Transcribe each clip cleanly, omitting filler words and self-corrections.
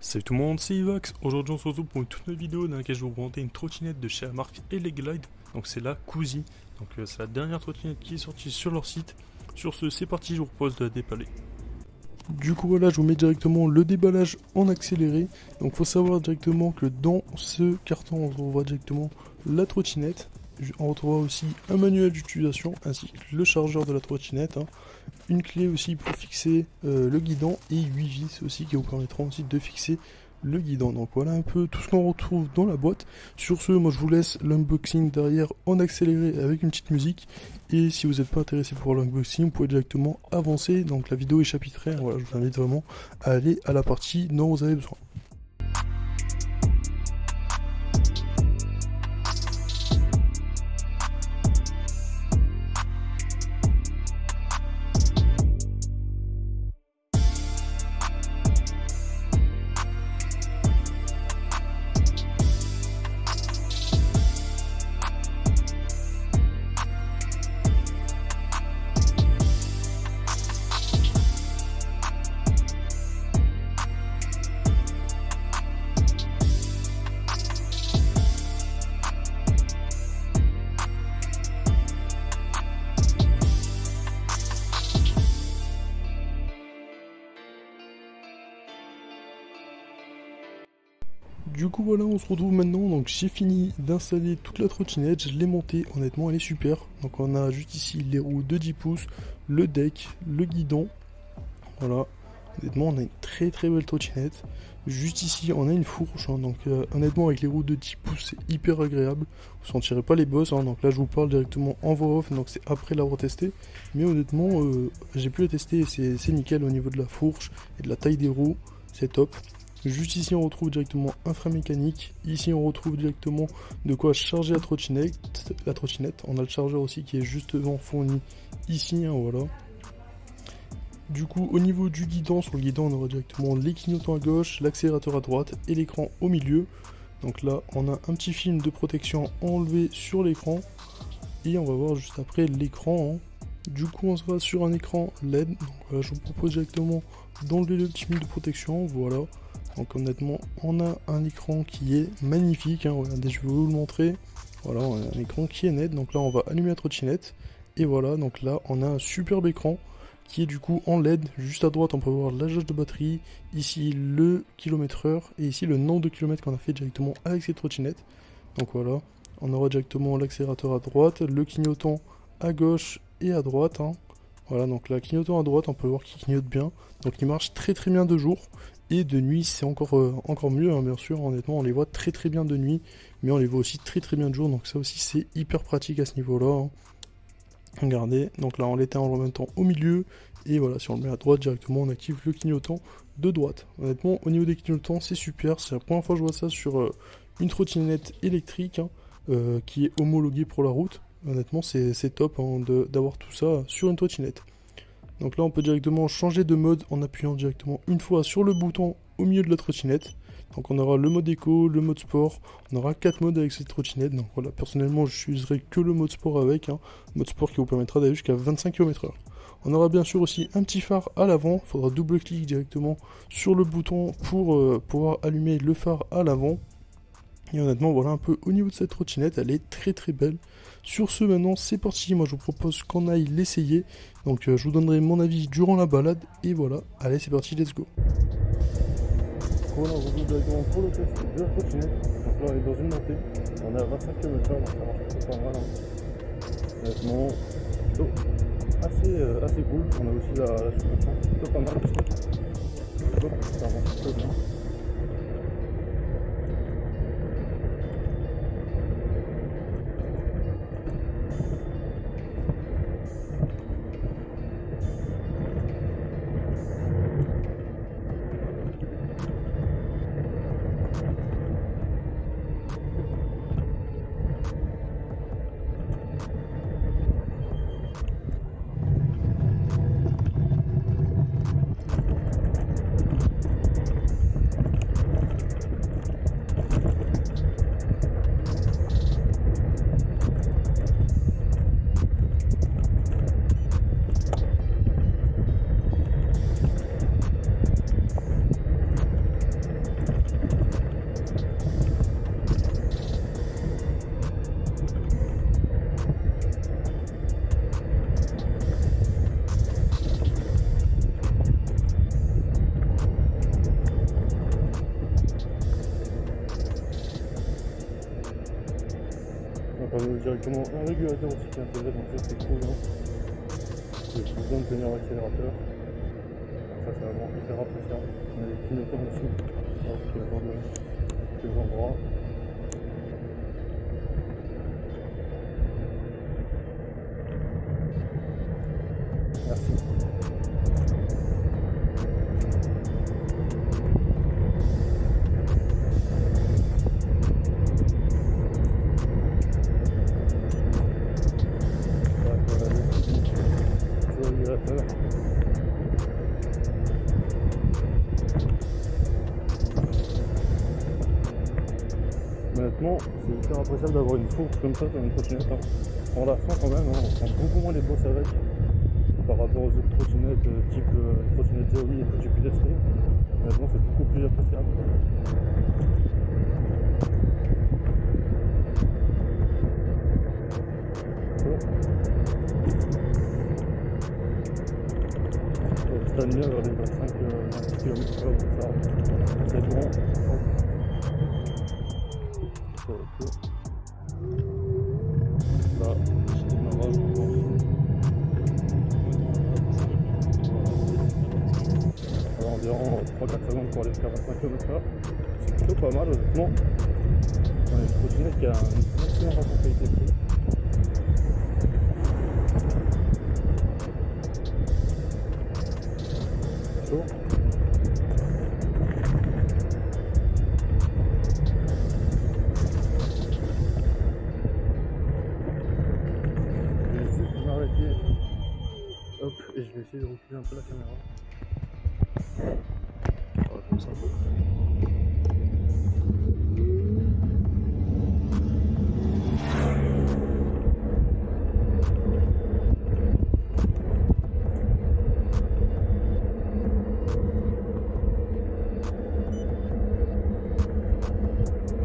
Salut tout le monde, c'est Ivax. Aujourd'hui on se retrouve pour une toute nouvelle vidéo dans laquelle je vais vous présenter une trottinette de chez la marque Eleglide. Donc c'est la Cousy. Donc c'est la dernière trottinette qui est sortie sur leur site. Sur ce, c'est parti, je vous propose de la déballer. Du coup voilà, je vous mets directement le déballage en accéléré. Donc faut savoir directement que dans ce carton on retrouvera directement la trottinette. On retrouvera aussi un manuel d'utilisation ainsi que le chargeur de la trottinette. Une clé aussi pour fixer le guidon et 8 vis aussi qui vous permettront aussi de fixer le guidon. Donc voilà un peu tout ce qu'on retrouve dans la boîte. Sur ce, moi je vous laisse l'unboxing derrière en accéléré avec une petite musique. Et si vous n'êtes pas intéressé pour l'unboxing, vous pouvez directement avancer. Donc la vidéo est chapitrée. Voilà, je vous invite vraiment à aller à la partie dont vous avez besoin. Du coup voilà, on se retrouve maintenant, donc j'ai fini d'installer toute la trottinette, je l'ai montée, honnêtement elle est super. Donc on a juste ici les roues de 10 pouces, le deck, le guidon, voilà. Honnêtement on a une très belle trottinette. Juste ici on a une fourche, donc honnêtement avec les roues de 10 pouces c'est hyper agréable. Vous sentirez pas les bosses, donc là je vous parle directement en voix off, donc c'est après l'avoir testé. Mais honnêtement j'ai pu la tester et c'est nickel au niveau de la fourche et de la taille des roues, c'est top. Juste ici on retrouve directement un frein mécanique, ici on retrouve directement de quoi charger la trottinette, on a le chargeur aussi qui est justement fourni ici, voilà. Du coup au niveau du guidon, sur le guidon on aura directement les clignotants à gauche, l'accélérateur à droite et l'écran au milieu. Donc là on a un petit film de protection enlevé sur l'écran et on va voir juste après l'écran. Du coup on sera sur un écran LED, donc voilà, je vous propose directement d'enlever le petit film de protection, voilà. Donc honnêtement on a un écran qui est magnifique, regardez, je vais vous le montrer. Voilà, on a un écran qui est net, donc là on va allumer la trottinette. Et voilà, donc là on a un superbe écran qui est du coup en LED. Juste à droite on peut voir la jauge de batterie, ici le kilomètre-heure et ici le nombre de kilomètres qu'on a fait directement avec cette trottinette. Donc voilà, on aura directement l'accélérateur à droite, le clignotant à gauche et à droite. Voilà, donc là clignotant à droite on peut voir qu'il clignote bien, donc il marche très bien de jour. Et de nuit c'est encore mieux, bien sûr, honnêtement on les voit très bien de nuit, mais on les voit aussi très bien de jour, donc ça aussi c'est hyper pratique à ce niveau là. Regardez, donc là on l'éteint en le mettant au milieu, et voilà, si on le met à droite directement on active le clignotant de droite. Honnêtement au niveau des clignotants c'est super, c'est la première fois que je vois ça sur une trottinette électrique qui est homologuée pour la route. Honnêtement c'est top d'avoir tout ça sur une trottinette. Donc là on peut directement changer de mode en appuyant directement une fois sur le bouton au milieu de la trottinette. Donc on aura le mode éco, le mode sport, on aura 4 modes avec cette trottinette. Donc voilà, personnellement je n'utiliserai que le mode sport avec, mode sport qui vous permettra d'aller jusqu'à 25 km/h. On aura bien sûr aussi un petit phare à l'avant, il faudra double-cliquer directement sur le bouton pour pouvoir allumer le phare à l'avant. Et honnêtement voilà un peu au niveau de cette trottinette, elle est très belle. Sur ce maintenant c'est parti, moi je vous propose qu'on aille l'essayer. Donc je vous donnerai mon avis durant la balade et voilà, allez c'est parti, let's go. Voilà, on retrouve directement pour le test de la trottinette. Donc là on est dans une montée, on est à 25 km/h, donc ça marche plutôt pas mal. Honnêtement, plutôt assez cool. On a aussi la suspension, plutôt pas mal aussi. Hop, ça avance plutôt bien. Donc on a directement un régulateur aussi qui est intégré, donc ça c'est cool. Hein. J'ai plus besoin de tenir l'accélérateur. Ça c'est vraiment hyper appréciable. On a des clignotants aussi, qui attendent quelques endroits. Merci. Honnêtement, c'est hyper appréciable d'avoir une fourche comme ça sur une trottinette. Hein. On la sent quand même, hein. On sent beaucoup moins les bosses avec par rapport aux autres trottinettes type trottinette Xiaomi et tout, j'ai pu tester. Honnêtement, c'est beaucoup plus appréciable. Je t'admire vers les 25 km/h, donc ça, c'est bon. Là, petit démarrage, environ 3-4 secondes pour aller jusqu'à 25 km/h. C'est plutôt pas mal, honnêtement. On a une trottinette qui a un excellent rapport qualité-prix. Chaud. Hop, et je vais essayer de reculer un peu la caméra. Voilà, comme ça.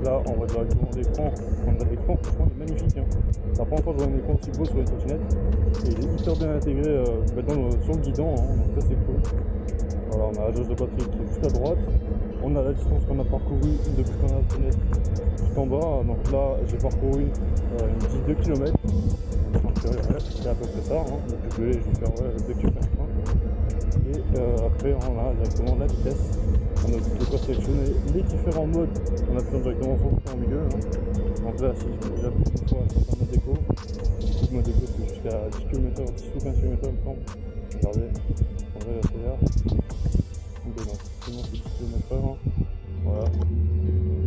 Là, on va directement l'écran. On a l'écran, franchement, il est magnifique. Hein. La première fois que je vois un écran aussi beau sur une trottinette. Et il est hyper bien intégré sur le guidon, hein, donc ça c'est cool. Voilà, on a la jauge de batterie qui est juste à droite. On a la distance qu'on a parcourue depuis qu'on a la fenêtre tout en bas. Donc là, j'ai parcouru une petite 2 km. C'est à peu près ça. Hein. Le plus je vais faire 2 km. Et après, on a directement la vitesse. On a de quoi sélectionner les différents modes en appuyant directement sur le bouton au milieu. Hein. Donc là, si j'appuie une fois sur un mode éco, le mode éco c'est jusqu'à 10 km, 10 ou 15 km il me semble. Regardez, on va l'accélérer. Ok, donc c'est bon, c'est 10 km/h. Hein. Voilà,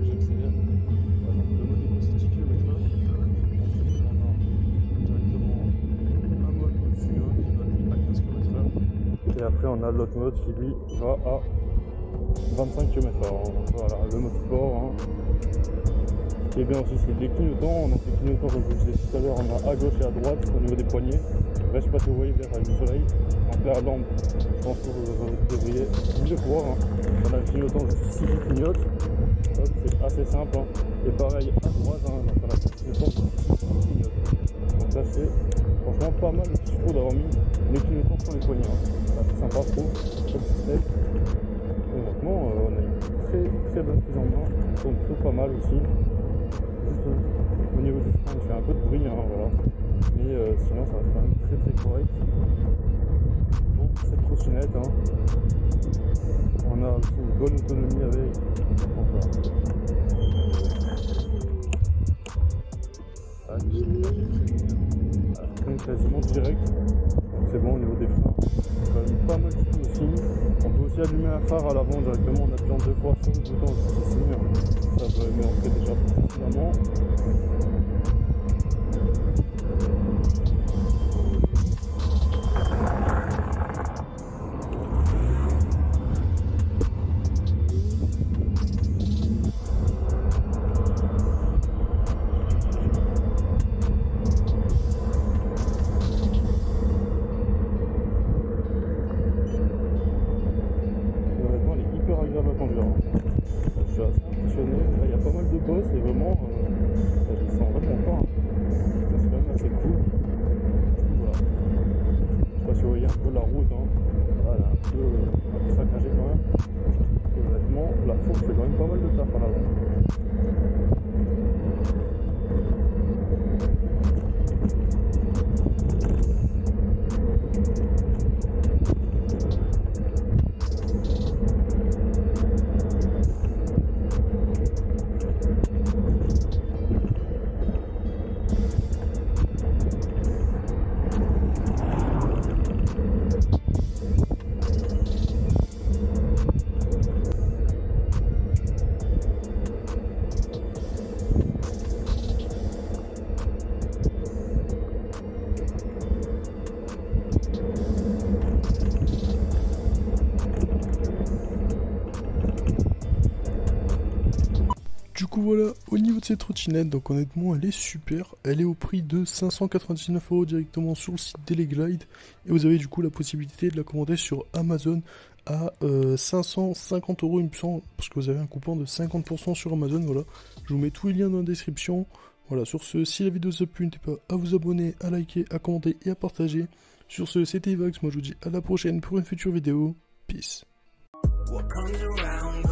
j'accélère. Voilà, le mode éco c'est 10 km/h. On a directement un mode au-dessus hein, qui va à 15 km/h. Et après, on a l'autre mode qui lui va à 25 km/h. Donc voilà, le mode sport. Hein. Ce qui est bien aussi, c'est les clignotants. On a des clignotants, comme je vous disais tout à l'heure, on a à gauche et à droite au niveau des poignets. Là, je sais pas si vous voyez vers le soleil. Donc la lampe, je pense que vous devriez mieux voir. Hein. On a le clignotant juste ici qui clignote. C'est assez simple. Hein. Et pareil à droite, hein, donc on a le clignotant qui clignote. Donc ça, c'est franchement pas mal. Je trouve d'avoir mis les clignotants sur les poignets. Hein. C'est sympa, je trouve. Comme système. Honnêtement, on a une très bonne prise en main. Ça tourne plutôt pas mal aussi. Juste au niveau du frein, il fait un peu de bruit, hein, voilà. Mais sinon, ça reste quand même très correct. Bon, cette trottinette, hein. On a aussi une bonne autonomie avec. Elle freine quasiment direct. Donc c'est bon au niveau des freins. C'est quand même pas mal du tout aussi. On peut aussi allumer un phare à l'avant directement en appuyant 2 fois sur le bouton juste ici. Ça je me montrer déjà précédemment. Agréable à conduire. Je suis assez impressionné. Là, il y a pas mal de bosses et vraiment, je les sens vraiment pas. C'est quand même assez cool. Voilà. Je sais pas si vous voyez un peu la route. Hein. Là, elle est un peu saccagée quand même. Et honnêtement, la fourche fait quand même pas mal de taf à l'avant. coup voilà, au niveau de cette trottinette, donc honnêtement elle est super, elle est au prix de 599 € directement sur le site Deleglide, et vous avez du coup la possibilité de la commander sur Amazon à 550 € il me semble, parce que vous avez un coupon de 50% sur Amazon, voilà. Je vous mets tous les liens dans la description. Voilà, sur ce, si la vidéo vous a plu, n'hésitez pas à vous abonner, à liker, à commenter et à partager. Sur ce, c'était Ivax, moi je vous dis à la prochaine pour une future vidéo. Peace. What comes around,